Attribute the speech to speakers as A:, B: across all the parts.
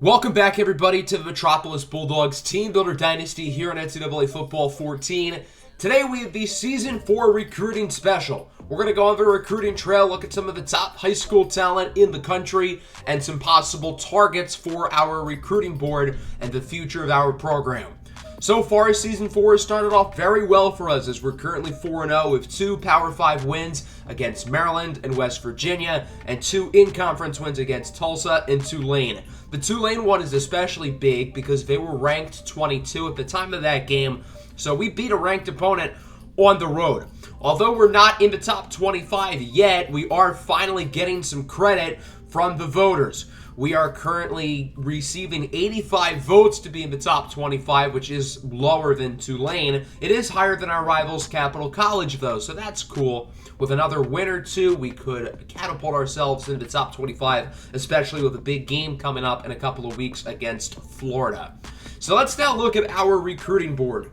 A: Welcome back, everybody, to the Metropolis Bulldogs Teambuilder Dynasty here on NCAA Football 14. Today we have the Season 4 recruiting special. We're going to go on the recruiting trail, look at some of the top high school talent in the country, and some possible targets for our recruiting board and the future of our program. So far, Season 4 has started off very well for us as we're currently 4-0 with 2 Power 5 wins against Maryland and West Virginia and 2 in-conference wins against Tulsa and Tulane. The Tulane one is especially big because they were ranked 22 at the time of that game, so we beat a ranked opponent on the road. Although we're not in the top 25 yet, we are finally getting some credit from the voters. We are currently receiving 85 votes to be in the top 25, which is lower than Tulane. It is higher than our rivals, Capital College, though, so that's cool. With another win or two, we could catapult ourselves into the top 25, especially with a big game coming up in a couple of weeks against Florida. So let's now look at our recruiting board.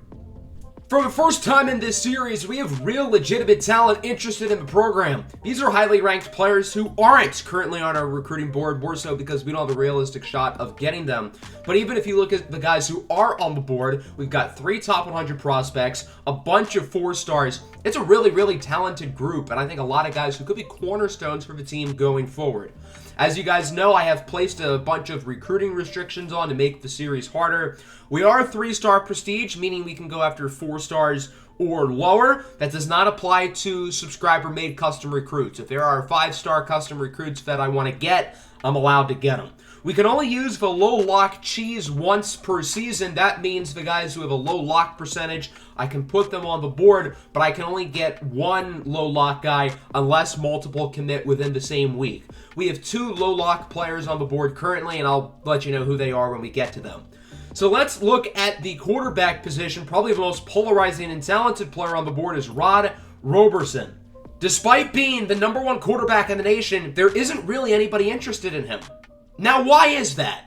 A: For the first time in this series, we have real legitimate talent interested in the program. These are highly ranked players who aren't currently on our recruiting board, more so because we don't have a realistic shot of getting them. But even if you look at the guys who are on the board, we've got 3 top 100 prospects, a bunch of 4 stars. It's a really, really talented group, and I think a lot of guys who could be cornerstones for the team going forward. As you guys know, I have placed a bunch of recruiting restrictions on to make the series harder. We are 3-star prestige, meaning we can go after 4 stars or lower. That does not apply to subscriber-made custom recruits. If there are 5-star custom recruits that I want to get, I'm allowed to get them. We can only use the low lock cheese once per season. That means the guys who have a low lock percentage, I can put them on the board, but I can only get 1 low lock guy unless multiple commit within the same week. We have 2 low lock players on the board currently, and I'll let you know who they are when we get to them. So let's look at the quarterback position. Probably the most polarizing and talented player on the board is Rod Roberson. Despite being the #1 quarterback in the nation, there isn't really anybody interested in him. Now, why is that?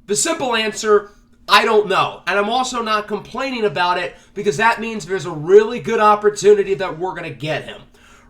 A: The simple answer, I don't know. And I'm also not complaining about it because that means there's a really good opportunity that we're going to get him.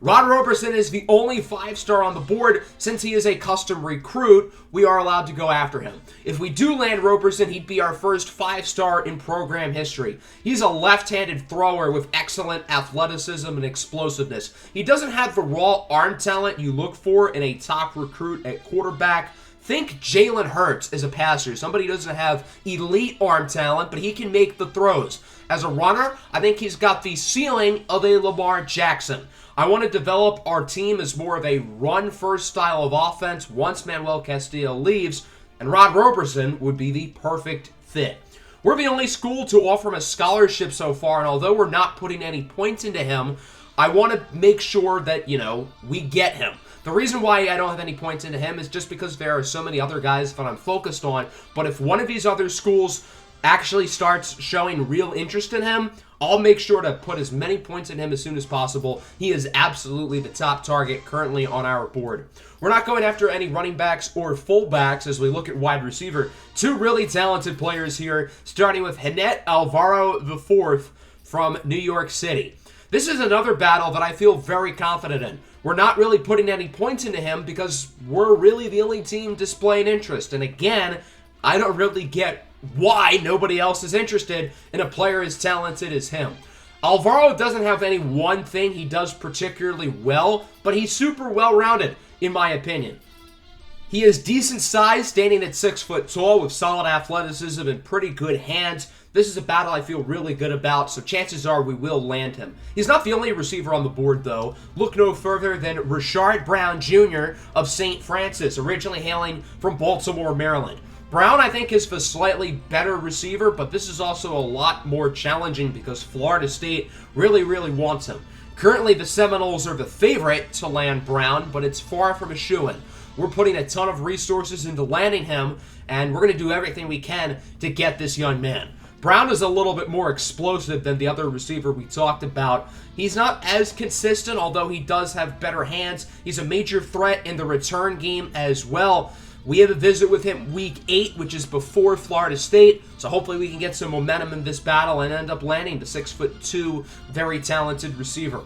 A: Rod Roberson is the only 5-star on the board. Since he is a custom recruit, we are allowed to go after him. If we do land Roberson, he'd be our first 5-star in program history. He's a left-handed thrower with excellent athleticism and explosiveness. He doesn't have the raw arm talent you look for in a top recruit at quarterback. Think Jalen Hurts as a passer. Somebody who doesn't have elite arm talent, but he can make the throws. As a runner, I think he's got the ceiling of a Lamar Jackson. I want to develop our team as more of a run-first style of offense once Manuel Castillo leaves, and Rod Roberson would be the perfect fit. We're the only school to offer him a scholarship so far, and although we're not putting any points into him, I want to make sure that, we get him. The reason why I don't have any points into him is just because there are so many other guys that I'm focused on, but if one of these other schools actually starts showing real interest in him, I'll make sure to put as many points in him as soon as possible. He is absolutely the top target currently on our board. We're not going after any running backs or fullbacks as we look at wide receiver. 2 really talented players here, starting with Hanet Alvaro IV from New York City. This is another battle that I feel very confident in. We're not really putting any points into him because we're really the only team displaying interest. And again, I don't really get why nobody else is interested in a player as talented as him. Alvaro doesn't have any one thing he does particularly well, but he's super well-rounded, in my opinion. He is decent size, standing at 6 foot tall with solid athleticism and pretty good hands. This is a battle I feel really good about, so chances are we will land him. He's not the only receiver on the board, though. Look no further than Rashard Brown Jr. of St. Francis, originally hailing from Baltimore, Maryland. Brown, I think, is the slightly better receiver, but this is also a lot more challenging because Florida State really, really wants him. Currently, the Seminoles are the favorite to land Brown, but it's far from a shoo-in. We're putting a ton of resources into landing him, and we're going to do everything we can to get this young man. Brown is a little bit more explosive than the other receiver we talked about. He's not as consistent, although he does have better hands. He's a major threat in the return game as well. We have a visit with him week 8, which is before Florida State, so hopefully we can get some momentum in this battle and end up landing the 6'2", very talented receiver.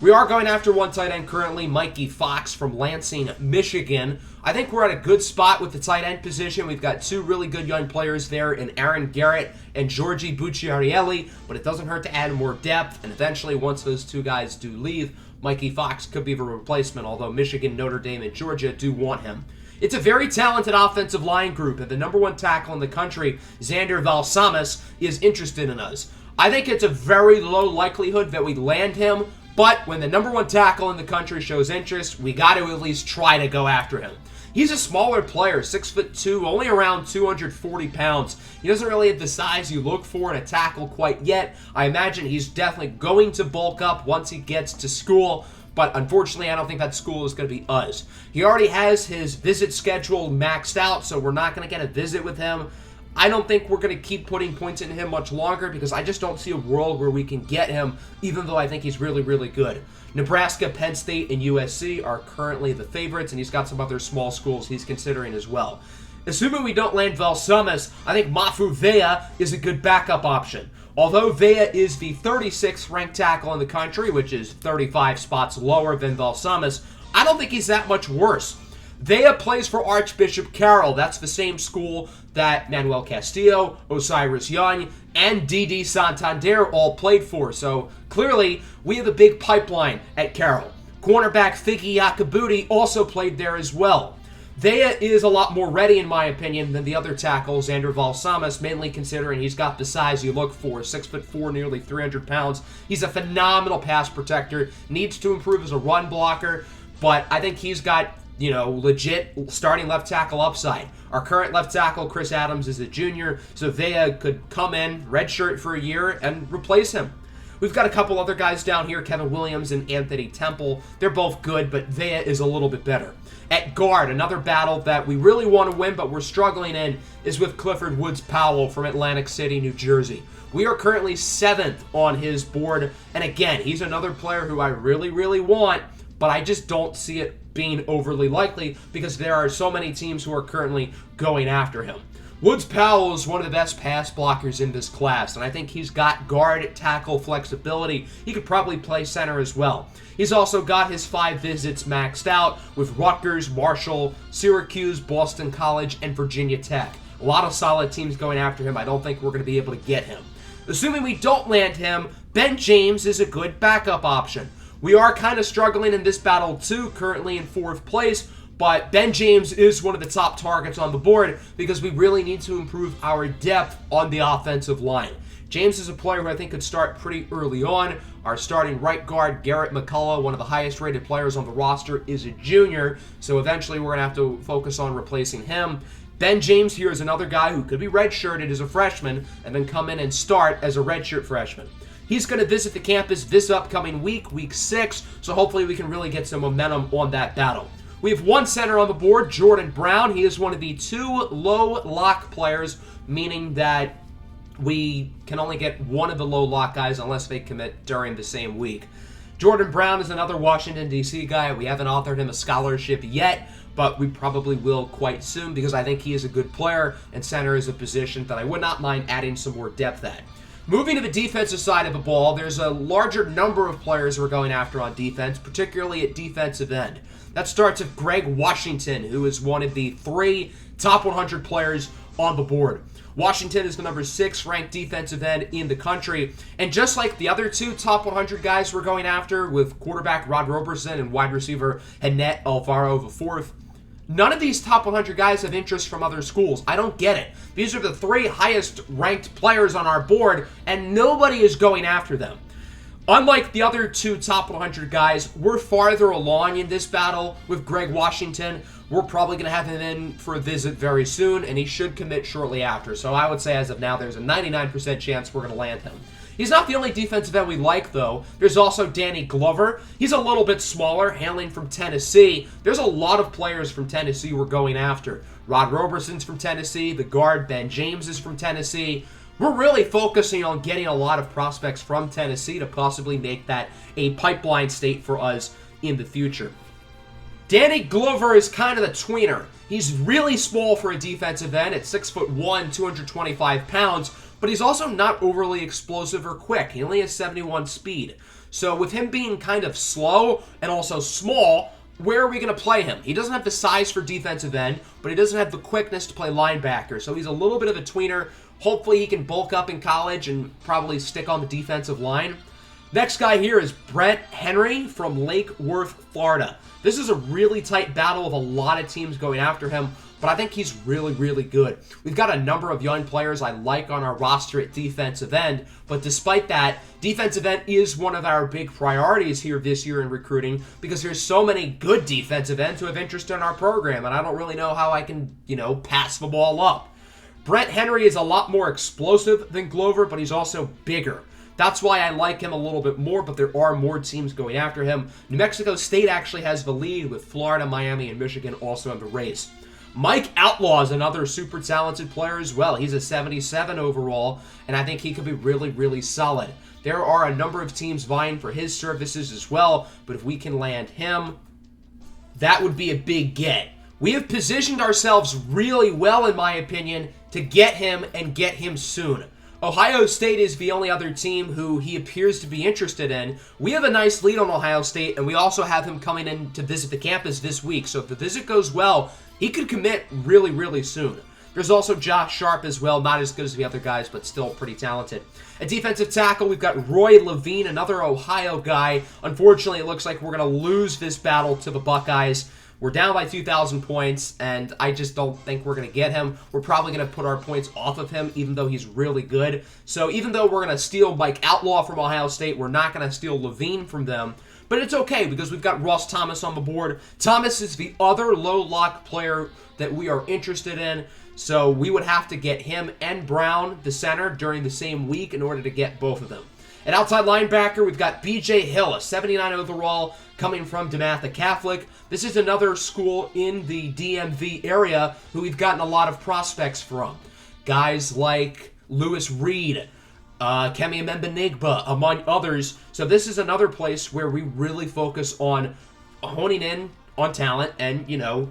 A: We are going after one tight end currently, Mikey Fox from Lansing, Michigan. I think we're at a good spot with the tight end position. We've got two really good young players there in Aaron Garrett and Giorgi Bucciarelli, but it doesn't hurt to add more depth, and eventually once those two guys do leave, Mikey Fox could be a replacement, although Michigan, Notre Dame, and Georgia do want him. It's a very talented offensive line group, and the number one tackle in the country, Xander Valsamis, is interested in us. I think it's a very low likelihood that we land him, but when the number one tackle in the country shows interest, we got to at least try to go after him. He's a smaller player, 6'2", only around 240 pounds. He doesn't really have the size you look for in a tackle quite yet. I imagine he's definitely going to bulk up once he gets to school, but unfortunately, I don't think that school is going to be us. He already has his visit schedule maxed out, so we're not going to get a visit with him. I don't think we're going to keep putting points into him much longer because I just don't see a world where we can get him, even though I think he's really, really good. Nebraska, Penn State, and USC are currently the favorites, and he's got some other small schools he's considering as well. Assuming we don't land Valsamis, I think Mafu Vea is a good backup option. Although Vea is the 36th ranked tackle in the country, which is 35 spots lower than Valsamis, I don't think he's that much worse. Vea plays for Archbishop Carroll. That's the same school that Manuel Castillo, Osiris Young, and Didi Santander all played for. So clearly, we have a big pipeline at Carroll. Cornerback Fiki Yakabuti also played there as well. Vea is a lot more ready, in my opinion, than the other tackle, Xander Valsamis, mainly considering he's got the size you look for, 6'4", nearly 300 pounds. He's a phenomenal pass protector, needs to improve as a run blocker, but I think he's got, legit starting left tackle upside. Our current left tackle, Chris Adams, is a junior, so Vea could come in, redshirt for a year, and replace him. We've got a couple other guys down here, Kevin Williams and Anthony Temple. They're both good, but Vea is a little bit better. At guard, another battle that we really want to win, but we're struggling in, is with Clifford Woods Powell from Atlantic City, New Jersey. We are currently 7th on his board, and again, he's another player who I really, really want, but I just don't see it being overly likely because there are so many teams who are currently going after him. Woods Powell is one of the best pass blockers in this class, and I think he's got guard tackle flexibility. He could probably play center as well. He's also got his 5 visits maxed out with Rutgers, Marshall, Syracuse, Boston College, and Virginia Tech. A lot of solid teams going after him. I don't think we're going to be able to get him. Assuming we don't land him, Ben James is a good backup option. We are kind of struggling in this battle too, currently in 4th place, but Ben James is one of the top targets on the board because we really need to improve our depth on the offensive line. James is a player who I think could start pretty early on. Our starting right guard, Garrett McCullough, one of the highest rated players on the roster, is a junior, so eventually we're going to have to focus on replacing him. Ben James here is another guy who could be redshirted as a freshman and then come in and start as a redshirt freshman. He's going to visit the campus this upcoming week, week 6, so hopefully we can really get some momentum on that battle. We have one center on the board, Jordan Brown. He is one of the 2 low lock players, meaning that we can only get one of the low lock guys unless they commit during the same week. Jordan Brown is another Washington, D.C. guy. We haven't offered him a scholarship yet, but we probably will quite soon because I think he is a good player, and center is a position that I would not mind adding some more depth at. Moving to the defensive side of the ball, there's a larger number of players we're going after on defense, particularly at defensive end. That starts with Greg Washington, who is one of the 3 top 100 players on the board. Washington is the number 6 ranked defensive end in the country, and just like the other 2 top 100 guys we're going after with quarterback Rod Roberson and wide receiver Hanet Alvaro IV, none of these top 100 guys have interest from other schools. I don't get it. These are the 3 highest ranked players on our board, and nobody is going after them. Unlike the other 2 top 100 guys, we're farther along in this battle with Greg Washington. We're probably going to have him in for a visit very soon, and he should commit shortly after. So I would say as of now, there's a 99% chance we're going to land him. He's not the only defensive end we like, though. There's also Danny Glover. He's a little bit smaller, hailing from Tennessee. There's a lot of players from Tennessee we're going after. Rod Roberson's from Tennessee. The guard, Ben James, is from Tennessee. We're really focusing on getting a lot of prospects from Tennessee to possibly make that a pipeline state for us in the future. Danny Glover is kind of the tweener. He's really small for a defensive end at 6'1", 225 pounds, but he's also not overly explosive or quick. He only has 71 speed. So with him being kind of slow and also small, where are we going to play him? He doesn't have the size for defensive end, but he doesn't have the quickness to play linebacker. So he's a little bit of a tweener. Hopefully he can bulk up in college and probably stick on the defensive line. Next guy here is Brent Henry from Lake Worth, Florida. This is a really tight battle with a lot of teams going after him, but I think he's really, really good. We've got a number of young players I like on our roster at defensive end, but despite that, defensive end is one of our big priorities here this year in recruiting because there's so many good defensive ends who have interest in our program, and I don't really know how I can, pass the ball up. Brent Henry is a lot more explosive than Glover, but he's also bigger. That's why I like him a little bit more, but there are more teams going after him. New Mexico State actually has the lead with Florida, Miami, and Michigan also in the race. Mike Outlaw is another super talented player as well. He's a 77 overall, and I think he could be really, really solid. There are a number of teams vying for his services as well, but if we can land him, that would be a big get. We have positioned ourselves really well, in my opinion, to get him and get him soon. Ohio State is the only other team who he appears to be interested in. We have a nice lead on Ohio State, and we also have him coming in to visit the campus this week. So if the visit goes well, he could commit really, really soon. There's also Josh Sharp as well, not as good as the other guys, but still pretty talented. At defensive tackle, we've got Roy Levine, another Ohio guy. Unfortunately, it looks like we're going to lose this battle to the Buckeyes. We're down by 2,000 points, and I just don't think we're going to get him. We're probably going to put our points off of him, even though he's really good. So even though we're going to steal Mike Outlaw from Ohio State, we're not going to steal Levine from them. But it's okay, because we've got Ross Thomas on the board. Thomas is the other low-lock player that we are interested in. So we would have to get him and Brown, the center, during the same week in order to get both of them. At outside linebacker, we've got B.J. Hill, a 79 overall, coming from DeMatha Catholic. This is another school in the DMV area who we've gotten a lot of prospects from. Guys like Lewis Reed, Kemi Emembenigba, among others. So this is another place where we really focus on honing in on talent and,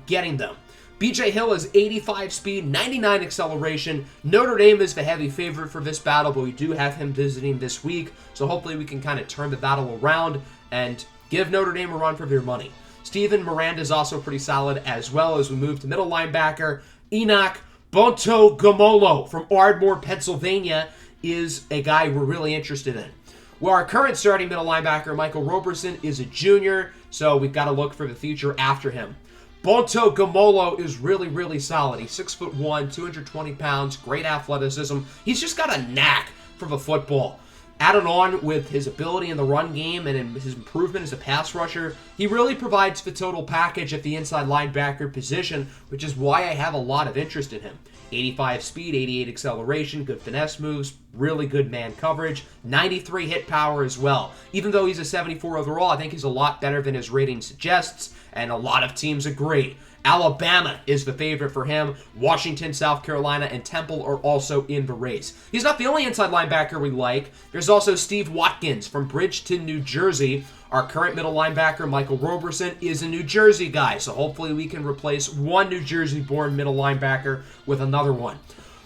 A: getting them. B.J. Hill is 85 speed, 99 acceleration. Notre Dame is the heavy favorite for this battle, but we do have him visiting this week, so hopefully we can kind of turn the battle around and give Notre Dame a run for their money. Steven Miranda is also pretty solid, as well as we move to middle linebacker. Enoch Bonto-Gomolo from Ardmore, Pennsylvania, is a guy we're really interested in. Well, our current starting middle linebacker, Michael Roberson, is a junior, so we've got to look for the future after him. Bonto-Gomolo is really, really solid. He's 6'1", 220 pounds, great athleticism. He's just got a knack for the football. Added on with his ability in the run game and in his improvement as a pass rusher, he really provides the total package at the inside linebacker position, which is why I have a lot of interest in him. 85 speed, 88 acceleration, good finesse moves, really good man coverage, 93 hit power as well. Even though he's a 74 overall, I think he's a lot better than his rating suggests, and a lot of teams agree. Alabama is the favorite for him. Washington, South Carolina, and Temple are also in the race. He's not the only inside linebacker we like. There's also Steve Watkins from Bridgeton, New Jersey. Our current middle linebacker, Michael Roberson, is a New Jersey guy, so hopefully we can replace one New Jersey-born middle linebacker with another one.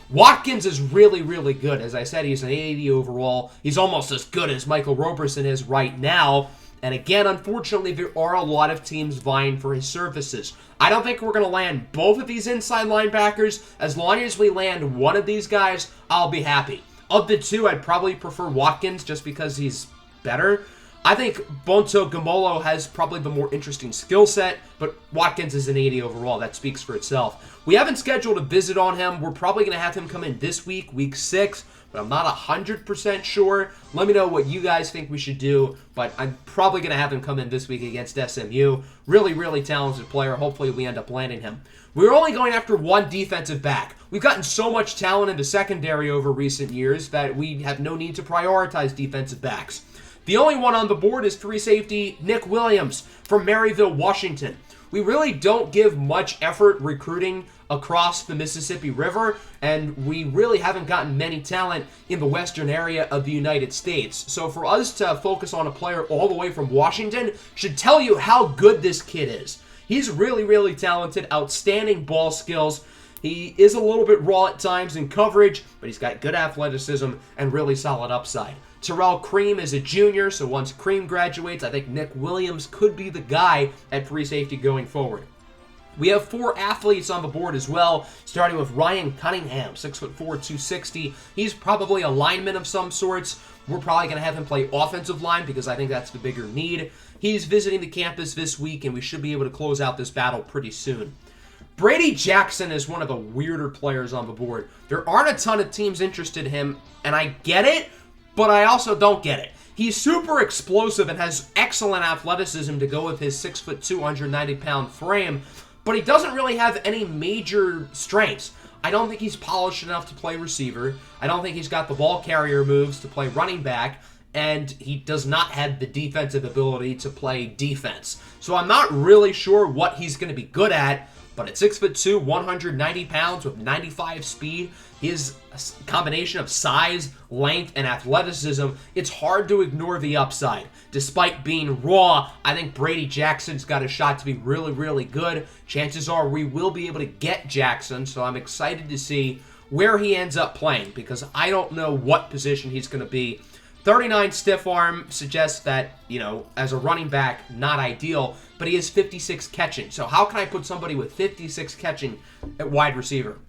A: Watkins is really, really good. As I said, he's an 80 overall. He's almost as good as Michael Roberson is right now. And again, unfortunately, there are a lot of teams vying for his services. I don't think we're going to land both of these inside linebackers. As long as we land one of these guys, I'll be happy. Of the two, I'd probably prefer Watkins just because he's better. I think Bonto-Gomolo has probably the more interesting skill set, but Watkins is an 80 overall. That speaks for itself. We haven't scheduled a visit on him. We're probably going to have him come in this week, week 6, but I'm not 100% sure. Let me know what you guys think we should do, but I'm probably going to have him come in this week against SMU. Really, really talented player. Hopefully we end up landing him. We're only going after one defensive back. We've gotten so much talent in the secondary over recent years that we have no need to prioritize defensive backs. The only one on the board is free safety Nick Williams from Maryville, Washington. We really don't give much effort recruiting across the Mississippi River, and we really haven't gotten many talent in the western area of the United States. So for us to focus on a player all the way from Washington should tell you how good this kid is. He's really, really talented, outstanding ball skills. He is a little bit raw at times in coverage, but he's got good athleticism and really solid upside. Terrell Cream is a junior, so once Cream graduates, I think Nick Williams could be the guy at free safety going forward. We have 4 athletes on the board as well, starting with Ryan Cunningham, 6'4", 260. He's probably a lineman of some sorts. We're probably going to have him play offensive line because I think that's the bigger need. He's visiting the campus this week, and we should be able to close out this battle pretty soon. Brady Jackson is one of the weirder players on the board. There aren't a ton of teams interested in him, and I get it, but I also don't get it. He's super explosive and has excellent athleticism to go with his 6'2", 190-pound frame, but he doesn't really have any major strengths. I don't think he's polished enough to play receiver. I don't think he's got the ball carrier moves to play running back, and he does not have the defensive ability to play defense. So I'm not really sure what he's going to be good at, but at 6'2", 190 pounds with 95 speed, his combination of size, length, and athleticism, it's hard to ignore the upside. Despite being raw, I think Brady Jackson's got a shot to be really, really good. Chances are we will be able to get Jackson, so I'm excited to see where he ends up playing because I don't know what position he's going to be. 39 stiff arm suggests that, as a running back, not ideal, but he has 56 catching. So how can I put somebody with 56 catching at wide receiver?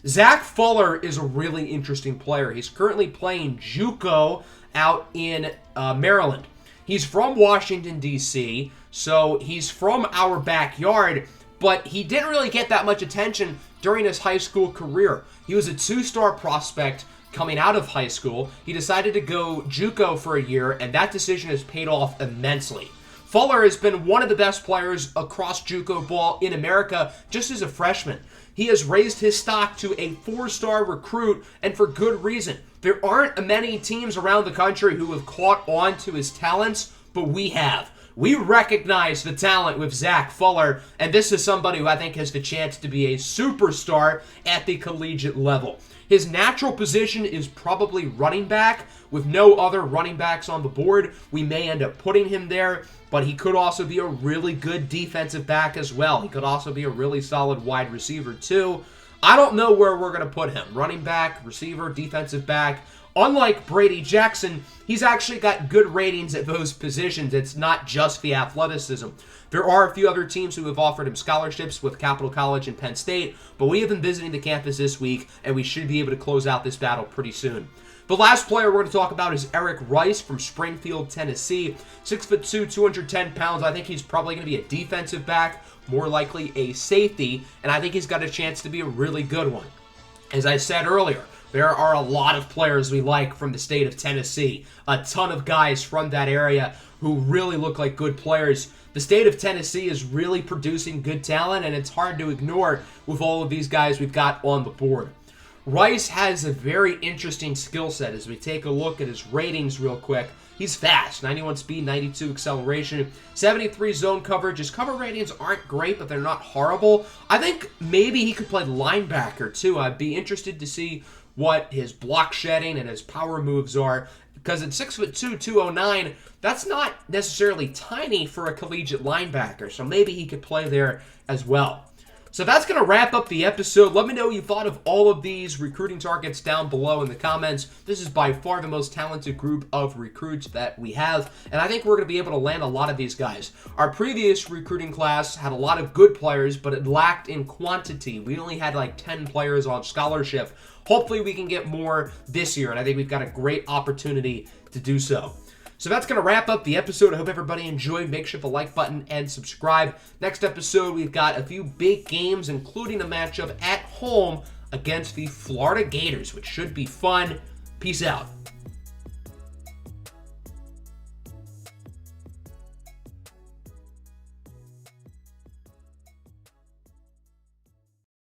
A: Zach Fuller is a really interesting player. He's currently playing JUCO out in Maryland. He's from Washington, D.C., so he's from our backyard, but he didn't really get that much attention during his high school career. He was a 2-star prospect coming out of high school. He decided to go JUCO for a year, and that decision has paid off immensely. Fuller has been one of the best players across JUCO ball in America just as a freshman. He has raised his stock to a 4-star recruit, and for good reason. There aren't many teams around the country who have caught on to his talents, but we have. We recognize the talent with Zach Fuller, and this is somebody who I think has the chance to be a superstar at the collegiate level. His natural position is probably running back. With no other running backs on the board, we may end up putting him there, but he could also be a really good defensive back as well. He could also be a really solid wide receiver too. I don't know where we're going to put him. Running back, receiver, defensive back. Unlike Brady Jackson, he's actually got good ratings at those positions. It's not just the athleticism. There are a few other teams who have offered him scholarships with Capital College and Penn State, but we have been visiting the campus this week, and we should be able to close out this battle pretty soon. The last player we're going to talk about is Eric Rice from Springfield, Tennessee. 6'2", 210 pounds. I think he's probably going to be a defensive back, more likely a safety, and I think he's got a chance to be a really good one. As I said earlier, there are a lot of players we like from the state of Tennessee. A ton of guys from that area who really look like good players. The state of Tennessee is really producing good talent, and it's hard to ignore with all of these guys we've got on the board. Rice has a very interesting skill set as we take a look at his ratings real quick. He's fast, 91 speed, 92 acceleration, 73 zone coverage. His cover ratings aren't great, but they're not horrible. I think maybe he could play linebacker too. I'd be interested to see what his block shedding and his power moves are, because at 6'2", 209, that's not necessarily tiny for a collegiate linebacker, so maybe he could play there as well. So that's going to wrap up the episode. Let me know what you thought of all of these recruiting targets down below in the comments. This is by far the most talented group of recruits that we have, and I think we're going to be able to land a lot of these guys. Our previous recruiting class had a lot of good players, but it lacked in quantity. We only had like 10 players on scholarship. Hopefully we can get more this year, and I think we've got a great opportunity to do so. So that's going to wrap up the episode. I hope everybody enjoyed. Make sure to like button and subscribe. Next episode, we've got a few big games, including a matchup at home against the Florida Gators, which should be fun. Peace out.